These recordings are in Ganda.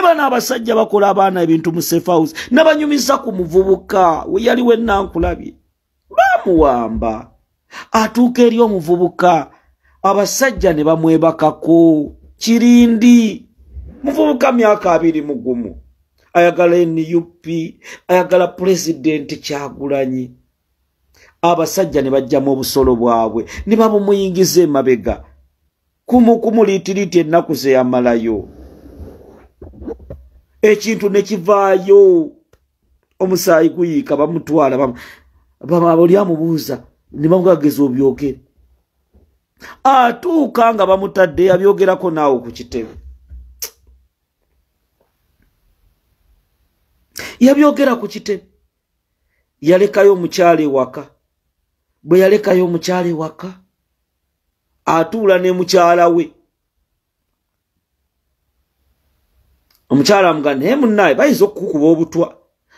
bana abasajja bakola abaana ebintu mu safe house nabanyumiza ku muvubuka we yali we nankulabye bamuwamba atuuka eri omuvubuka abasajja ne bamwebakako Kirindi muvubuka myaka 21 ayagala NUP ayagala president Kyagulanyi abasajja ne bajjamu obusolo bwabwe ne babumuyingiza emabega kumuliitiriti ennaku ze yamalayo ekintu ne kivaayo omusaayi guyiika bamutwala bamabuli amubuuza ne bamugageza obyogere atuuka nga bamutadde yabyogerako naawe ku kitebe yabyogera ku kitebe yalekayo omukyala ewaka bwe yalekayo omukyala ewaka atuula ne mukyala we omukyala amugamba naye munnaye bayinza okukuba obutwa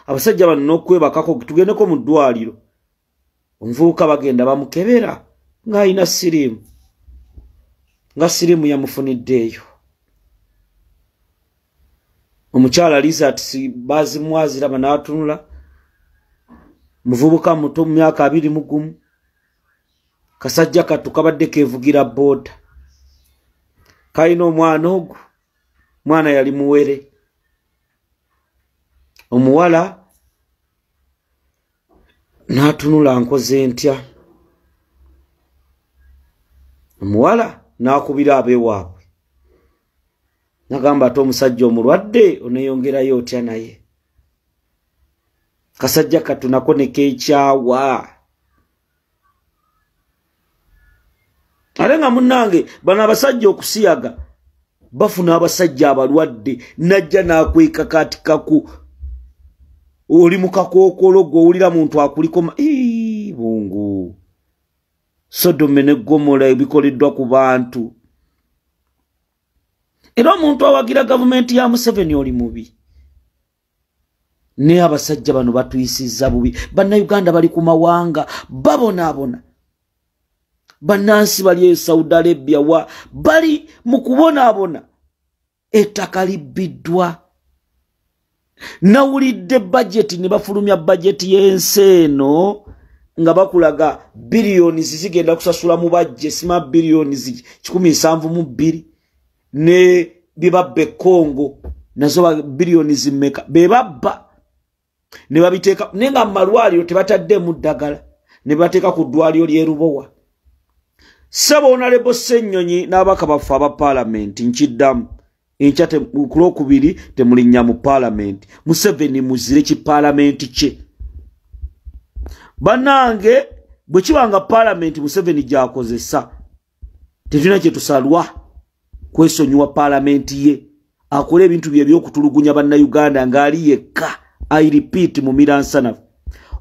abasajja bano n'okwebakako tugendeko mu ddwaliro omuvubuka bagenda bamukebera ng'alina siriimu nga siriimu yamufuniddeeyo omukyala Lizard bazimwaziraba n'atunula muvubuka muto mu myaka 21 kasajja katu kabadde kevugira boda kalina omwana ogwo mwana yali muwere omuwala n'atunula nkoze ntya omuwala n'akubira abeewaabwe nagamba ate omusajja omulwadde oneyongerayo otya naye kasajja katu nako ne keekyawa ate nga munnange bano abasajja okusiyaga bafuna abasajja abalwadde najja n'akwekakatikaku oli mu kakookolo gw'owulira muntu akulikoma bungu Sodome ne Gomora ebikoleddwa ku bantu era omuntu awagira gavumenti ya Museveni oli mubi ne abasajja bano batuyisizza bubi bannayuganda bali ku mawanga babonaabona bannansi bali e Saudi Arabia bali mu kubonaabona ettaka libbiddwa nawulidde bajeti ne bafulumya bajeti y'ensi eno nga bakulaga biliyoni zigenda kusasula mu bajje sima biliyoni 172 ne bibabbe Kongo nazo biliyoni zimmeka bebabba ne babiteeka nenga malwaliro tebatadde mu ddagala ne bateeka ku ddwaliro ly'erubowa sabo onalebo Ssenyonyi n'abaka bafa aba parliament nkiddamu enkyate kulokubiri temulinnya mu parliament Museveni muzire ki parliament kye banange bwe kibanga parliament Museveni gyakozesa tetulina kye tusalwa kwesonyiwa parliament ye akola ebintu bye by'okutulugunya bannayuganda ng'ali yekka I repeat mu miransanafu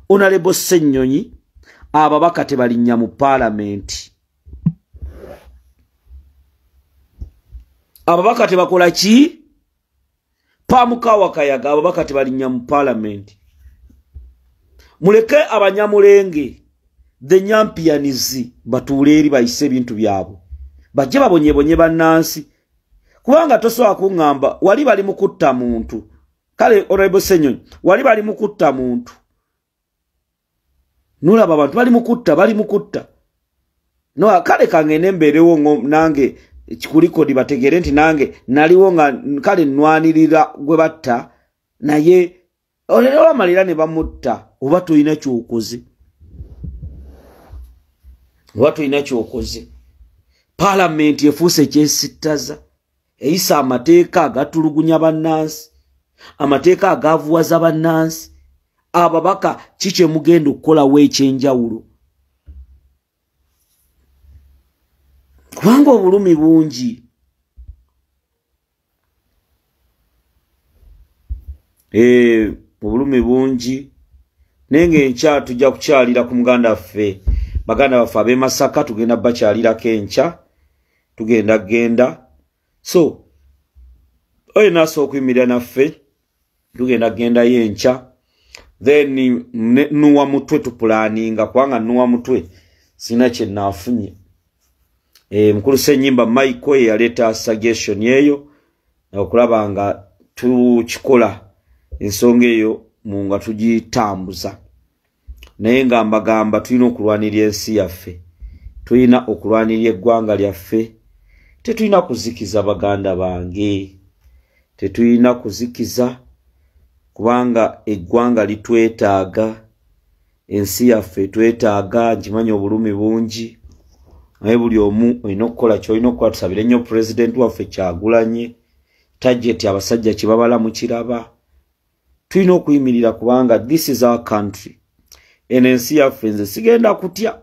onalebo Ssenyonyi ababaka tebalinnya mu parliament ababaka tebakola ki pamukawa kayaga ababaka tebalinnya mu parliament muleke abanyamulenge the nyampianizi batuule eri bayise ebintu byabwe bajje babonyebonye bannansi kubanga tosobola kuŋŋamba wali bali mu kutta muntu kale Honorable Ssenyonyi wali bali mu kutta muntu nolaba abantu bali mu kutta no kale kangene mbeerewo nange ekikulikodi bategere nti nange naliwo nga kale nnwanirira gwe batta naye olero amalira ne bamutta oba toyina kyokoze parliament efuuse kyesittaza eyisa amateeka agatulugunya bannansi amateeka agavuwaza bannansi ababaka kikye mugenda okukolawo ekyenjawulo kubanga obulumi bungi obulumi bungi nenge enkya tujja kukyalira ku muganda ffe baganda baffe ab'e Masaka tugenda bakyalirako enkya tugenda genda so oyo naso okuyimirira naffe tugenda gendayo enkya then nuwa mutwe tupulaninga kubanga nuwa mutwe sina kye naafunye mukulu Ssenyimba Michael yaleeta suggestion yeyo okulaba nga tukikola ensonga eyo munga tugitambuza naye nga mbagamba tulina okulwanirira ensi yaffe tulina okulwanirira eggwanga lyaffe tetulina kuzikiza baganda bange tetulina kuzikiza kubanga eggwanga litwetaaga ensi yaffe twetaaga nkimanyi obulumi bungi naye buli omu olina okukola kyolina okukola tusabire nnyo pulezidenti waffe Kyagulanyi tajeti abasajja kye babala mu kiraba tulina okuyimirira kubanga this is our country ensi yaffe nze sigenda kutya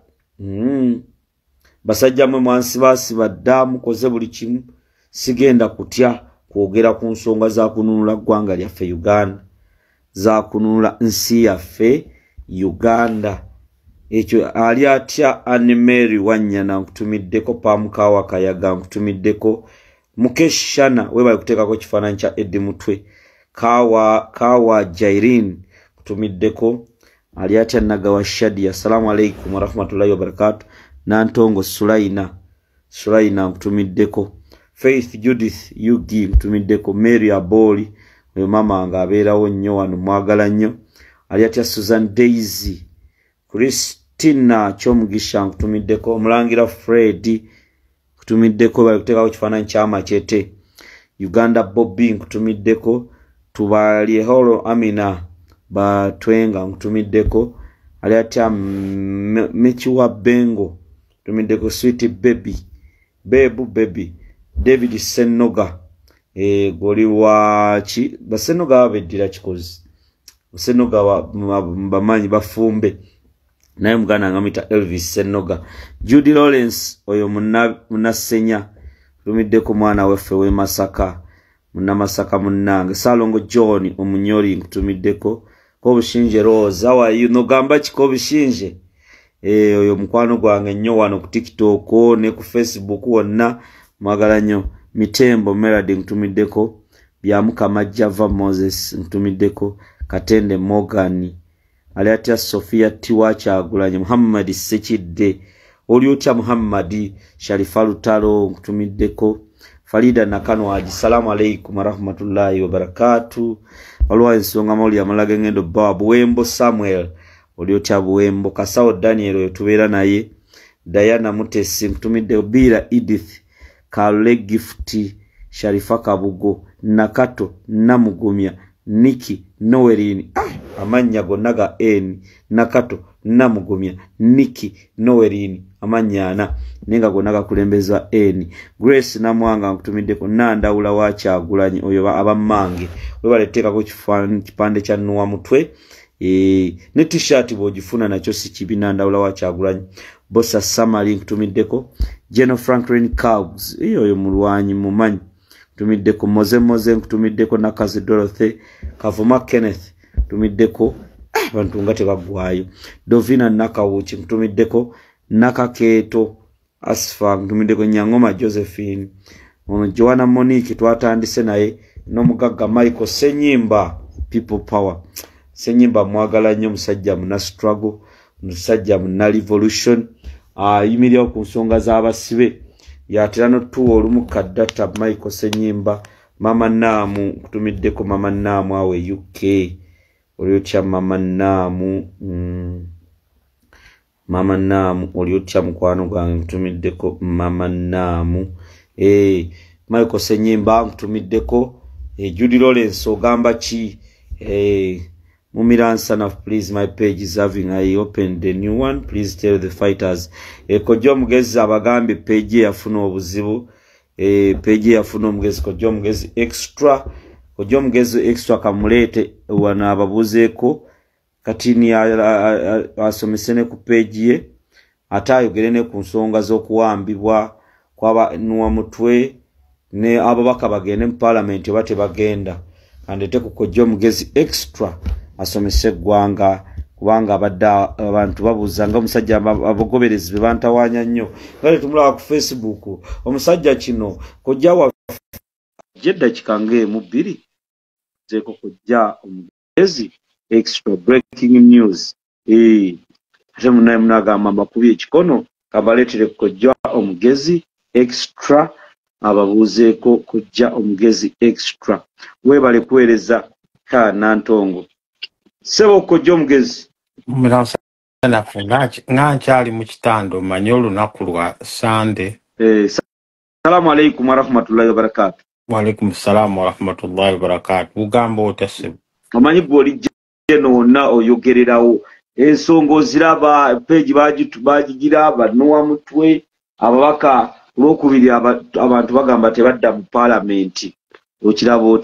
basajja mwe mwansibaasiba dda mukoze buli kimu sigenda kutya kwogera ku nsonga za kununula ggwanga lyaffe Uganda za kununula nsi yaffe Uganda ekyo ali atya Anne-Mary Wanyana nkutumiddeko Pamukawa Kayaga nkutumiddeko Mukeshana webali kuteekako kifaananyi kya Eddie Mutwe Kawa Jairin nkutumiddeko ali atya Nagawa Shadi assalamu alaikum warahmatullahi wabarakatuh Nantongo Sulaina nkutumiddeko Faith Judith Yugi nkutumiddeko Mary Aboli oyo mama nga abeerawo nnyo wano mwagala nnyo ali atya Susan Daisy Christina Chomugisha nkutumiddeko Mulangira Fred nkutumiddeko bali kuteekako kifaananyi ky'amachete Uganda Bobby nkutumiddeko Tubali Holo Amina Batwenga nkutumiddeko ali atya Mechiwa Bengo nkutumiddeko Sweet Baby David Senoga goli wachi Basenoga babeddira kikozi Senoga bamanyi bafumbe naye muganda ngamita Elvis Senoga Judy Lawrence oyo munasenya tumiddeko mwana weffe we Masaka Masaka munnange Salongo John omunyori nkutumiddeko ko Bushinje Rose how are you no gamba kiko Bushinje oyo mukwano gwange nnyo wano ku TikTok ne ku Facebook wonna mwagala nnyo Mitembo Melody nkutumiddeko Byamukama Java Moses nkutumiddeko Katende Morgan ali atya Sofia Tiwa Kyagulanyi Muhammad Sekidde oli otya Muhammad Sharifa Lutalo nkutumiddeko Farida Nakanwaji salamu alaikum warahmatullahi wabarakatuh waliwo ensonga mawuli amalaga ngendo Babu Wembo Samuel oli otya Buwembo Kasawo Daniel oyo tubeera naye Diana Mutesi nkutumiddeko Bira Edith Kale Gift Sharifa Kabugo Nakato Namugumya Niki Nowerini amanya gonaga N Nakato Namugumya Niki Nowerini amanyana nenga gonaga kulembeza N Grace Namwanga nkutumiddeko Nandawula wa Kyagulanyi oyo abamange webaleteekako kipande kya Nuwa Mutwe ne t-shirt bwogifuna nakyo si kibi Nandawula wa Kyagulanyi Bossa Samari nkutumiddeko General Franklin Cows oyo mulwanyi mumanyi nkutumiddeko Moze nkutumiddeko Nakazi Dorothy Kavuma Kenneth nkutumiddeko bantu nga tebaggwayo Dovina Nakawuki nkutumiddeko Nakakeeto Asfa nkutumiddeko Nyangoma Josephine ono Joanna Monique twatandise naye n'omugagga Michael Senyimba People Power Senyimba mwagala nnyo musajja muna struggle musajja muna revolution yimirira ku nsonga z'abasibe yatera n'otuwa olumu kaddata Michael Senyimba Mama Namu nkutumiddeko Mama Namu awe UK oli otya Mama Namu Mama Namu oli otya mukwano gwange nkutumiddeko Mama Namu Michael Senyimba nkutumiddeko Judy Lawrence ogamba ki Mumiransa please my page is having I opened a new one please tell the fighters Kojja Omugezi abagambe page yafuna obuzibu page yafuna omugezi Kojja Omugezi extra Kojja Omugezi extra kamulete wana ababuzeeko katini asomesene ku page ye atayogere ne ku nsonga z'okuwambibwa kwaba Nuwa Mutwe ne ababaka bagende mu parliament bate bagenda andete ku Kojja Omugezi extra asomese eggwanga kubanga abadde abantu babuuza nga omusajja abagoberezi bebantawanya nnyo kale tumulaba ku Facebook omusajja kino Kojja wa jedda kikange mu 2 zeko Kojja Omugezi extra breaking news ate munaye munagamba mbakubi ekikono kabaletere Kojja Omugezi extra ababuuzeeko kujja omugezi extra weebale kuweereza ka Nantongo sebo kojja omugezi nga nkyali mu kitando manye olunaku lwa Sande. Salamu alaikum warahmatullahi wabarakatuh. Waalaikum salamu warahmatullahi wabarakatuh. Bugamba otase omanyi bw'olijja nonna oyogererawo ensonga oziraba peegi bagigira bannowa mutwe ababaka olwokubiri abantu bagamba tebadda mu paalamenti okiraba oti